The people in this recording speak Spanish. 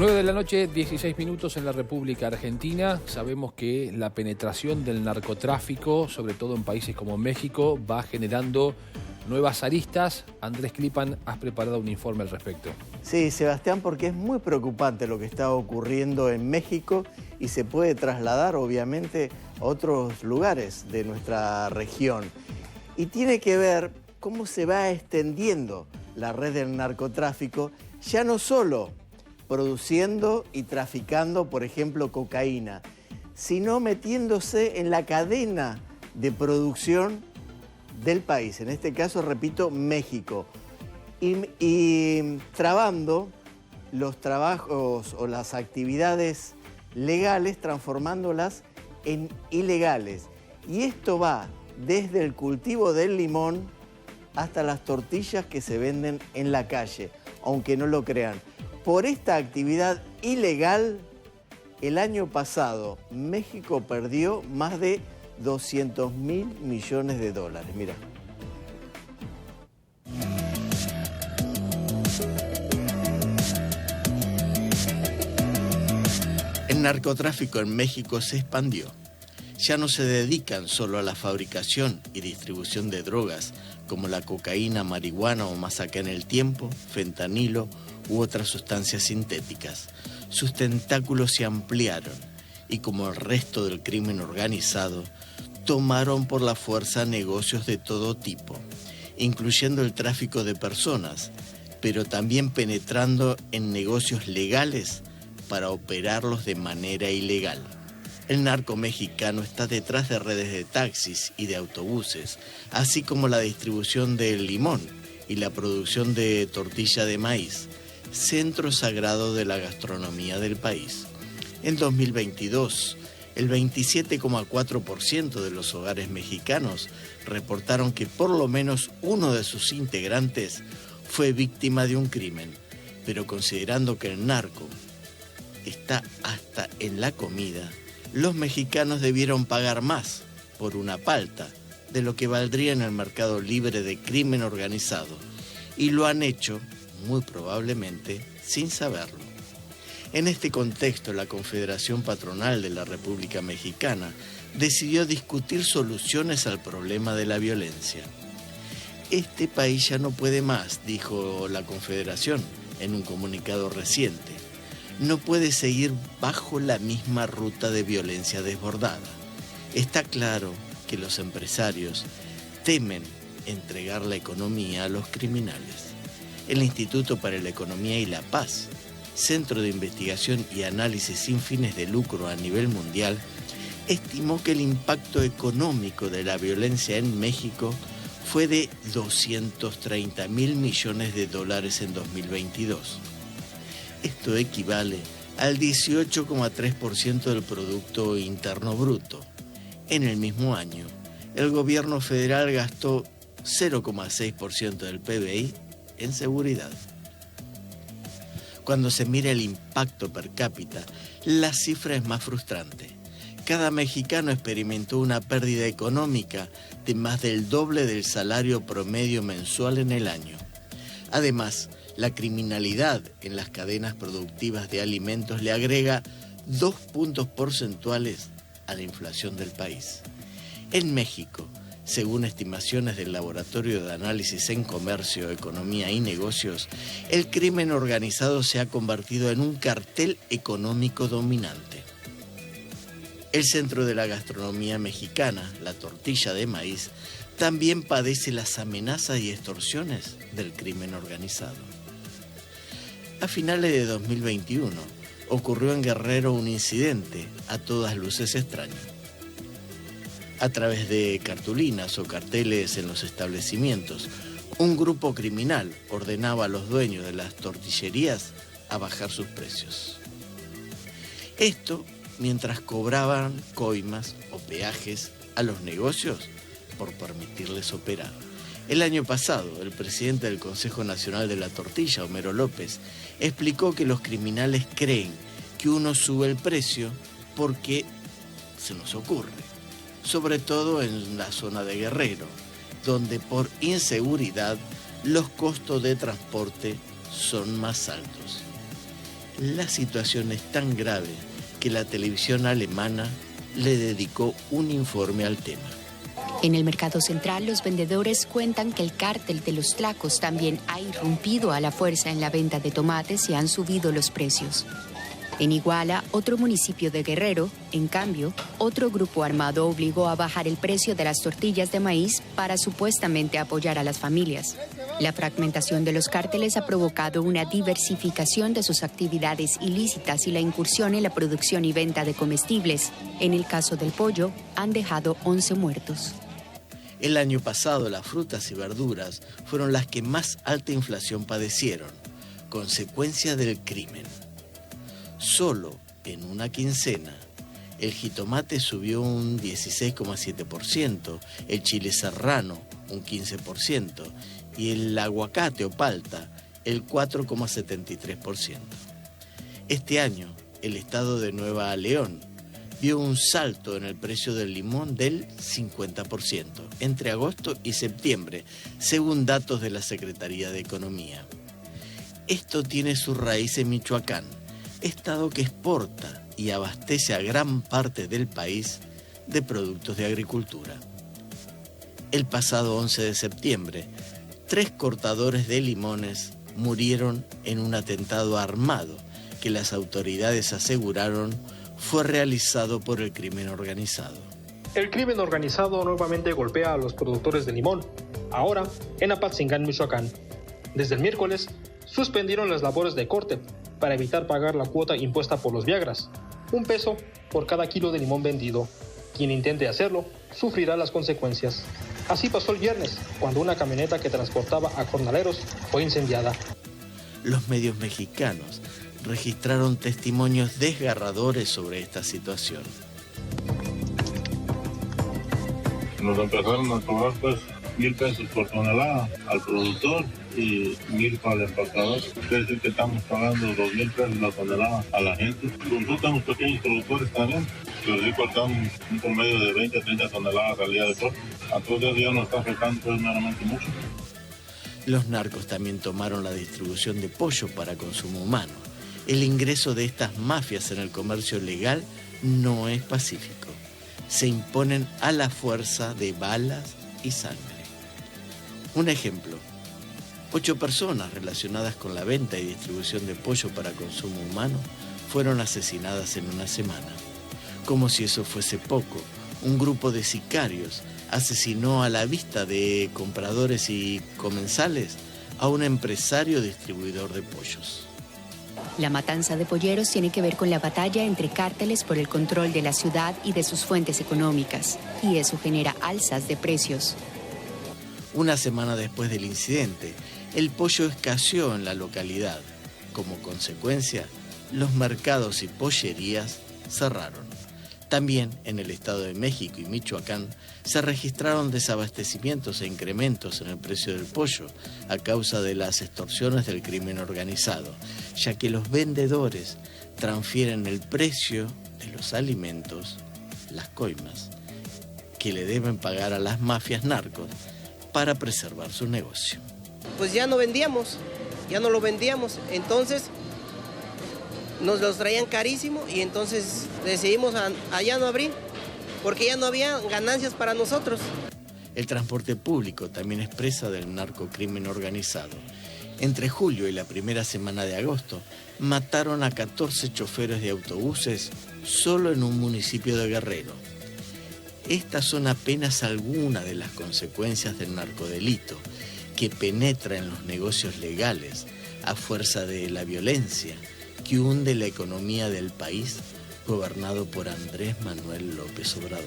9 de la noche, 16 minutos en la República Argentina. Sabemos que la penetración del narcotráfico, sobre todo en países como México, va generando nuevas aristas. Andrés Klipan, has preparado un informe al respecto. Sí, Sebastián, porque es muy preocupante lo que está ocurriendo en México y se puede trasladar, obviamente, a otros lugares de nuestra región. Y tiene que ver cómo se va extendiendo la red del narcotráfico, ya no solo produciendo y traficando, por ejemplo, cocaína, sino metiéndose en la cadena de producción del país, en este caso, repito, México, y trabando los trabajos o las actividades legales, transformándolas en ilegales. Y esto va desde el cultivo del limón hasta las tortillas que se venden en la calle, aunque no lo crean. Por esta actividad ilegal, el año pasado México perdió más de 200.000 millones de dólares. Mira. El narcotráfico en México se expandió. Ya no se dedican solo a la fabricación y distribución de drogas como la cocaína, marihuana o más acá en el tiempo, fentanilo u otras sustancias sintéticas. Sus tentáculos se ampliaron y, como el resto del crimen organizado, tomaron por la fuerza negocios de todo tipo, incluyendo el tráfico de personas, pero también penetrando en negocios legales para operarlos de manera ilegal. El narco mexicano está detrás de redes de taxis y de autobuses, así como la distribución del limón y la producción de tortilla de maíz, centro sagrado de la gastronomía del país. En 2022, el 27,4% de los hogares mexicanos reportaron que por lo menos uno de sus integrantes fue víctima de un crimen, pero considerando que el narco está hasta en la comida, los mexicanos debieron pagar más por una palta de lo que valdría en el mercado libre de crimen organizado, y lo han hecho, muy probablemente, sin saberlo. En este contexto, la Confederación Patronal de la República Mexicana decidió discutir soluciones al problema de la violencia. Este país ya no puede más, dijo la Confederación en un comunicado reciente. No puede seguir bajo la misma ruta de violencia desbordada. Está claro que los empresarios temen entregar la economía a los criminales. El Instituto para la Economía y la Paz, Centro de Investigación y Análisis sin fines de lucro a nivel mundial, estimó que el impacto económico de la violencia en México fue de 230.000 millones de dólares en 2022. Esto equivale al 18,3% del Producto Interno Bruto. En el mismo año, el gobierno federal gastó 0,6% del PBI en seguridad. Cuando se mira el impacto per cápita, la cifra es más frustrante. Cada mexicano experimentó una pérdida económica de más del doble del salario promedio mensual en el año. Además, la criminalidad en las cadenas productivas de alimentos le agrega 2 puntos porcentuales a la inflación del país. En México, según estimaciones del Laboratorio de Análisis en Comercio, Economía y Negocios, el crimen organizado se ha convertido en un cartel económico dominante. El centro de la gastronomía mexicana, la tortilla de maíz, también padece las amenazas y extorsiones del crimen organizado. A finales de 2021 ocurrió en Guerrero un incidente a todas luces extraño. A través de cartulinas o carteles en los establecimientos, un grupo criminal ordenaba a los dueños de las tortillerías a bajar sus precios. Esto mientras cobraban coimas o peajes a los negocios por permitirles operar. El año pasado, el presidente del Consejo Nacional de la Tortilla, Homero López, explicó que los criminales creen que uno sube el precio porque se nos ocurre, sobre todo en la zona de Guerrero, donde por inseguridad los costos de transporte son más altos. La situación es tan grave que la televisión alemana le dedicó un informe al tema. En el mercado central, los vendedores cuentan que el cártel de los tlacos también ha irrumpido a la fuerza en la venta de tomates y han subido los precios. En Iguala, otro municipio de Guerrero, en cambio, otro grupo armado obligó a bajar el precio de las tortillas de maíz para supuestamente apoyar a las familias. La fragmentación de los cárteles ha provocado una diversificación de sus actividades ilícitas y la incursión en la producción y venta de comestibles. En el caso del pollo, han dejado 11 muertos. El año pasado, las frutas y verduras fueron las que más alta inflación padecieron, consecuencia del crimen. Solo en una quincena, el jitomate subió un 16,7%, el chile serrano un 15% y el aguacate o palta el 4,73%. Este año, el estado de Nueva León vio un salto en el precio del limón del 50% entre agosto y septiembre, según datos de la Secretaría de Economía. Esto tiene su raíz en Michoacán, estado que exporta y abastece a gran parte del país de productos de agricultura. El pasado 11 de septiembre, 3 cortadores de limones murieron en un atentado armado que las autoridades aseguraron fue realizado por el crimen organizado. El crimen organizado nuevamente golpea a los productores de limón, ahora en Apatzingán, Michoacán. Desde el miércoles, suspendieron las labores de corte para evitar pagar la cuota impuesta por los viagras, $1 por cada kilo de limón vendido. Quien intente hacerlo sufrirá las consecuencias. Así pasó el viernes, cuando una camioneta que transportaba a jornaleros fue incendiada. Los medios mexicanos registraron testimonios desgarradores sobre esta situación. Nos empezaron a cobrar $1,000 por tonelada al productor y 1,000 para el empacador. Quiere decir que estamos pagando $2,000 la tonelada a la gente. Nosotros somos pequeños productores también, pero sí cortamos un promedio de 20 a 30 toneladas al día de corte. A todos los días nos está afectando meramente mucho. Los narcos también tomaron la distribución de pollo para consumo humano. El ingreso de estas mafias en el comercio legal no es pacífico. Se imponen a la fuerza de balas y sangre. Un ejemplo: 8 personas relacionadas con la venta y distribución de pollo para consumo humano fueron asesinadas en una semana. Como si eso fuese poco, un grupo de sicarios asesinó a la vista de compradores y comensales a un empresario distribuidor de pollos. La matanza de polleros tiene que ver con la batalla entre cárteles por el control de la ciudad y de sus fuentes económicas, y eso genera alzas de precios. Una semana después del incidente, el pollo escaseó en la localidad. Como consecuencia, los mercados y pollerías cerraron. También en el Estado de México y Michoacán se registraron desabastecimientos e incrementos en el precio del pollo a causa de las extorsiones del crimen organizado, ya que los vendedores transfieren el precio de los alimentos, las coimas, que le deben pagar a las mafias narcos para preservar su negocio. Pues ya no vendíamos, ya no lo vendíamos, entonces nos los traían carísimo y entonces decidimos allá no abrir, porque ya no había ganancias para nosotros. El transporte público también es presa del narcocrimen organizado. Entre julio y la primera semana de agosto, mataron a 14 choferes de autobuses solo en un municipio de Guerrero. Estas son apenas algunas de las consecuencias del narcodelito, que penetra en los negocios legales a fuerza de la violencia, que hunde la economía del país gobernado por Andrés Manuel López Obrador.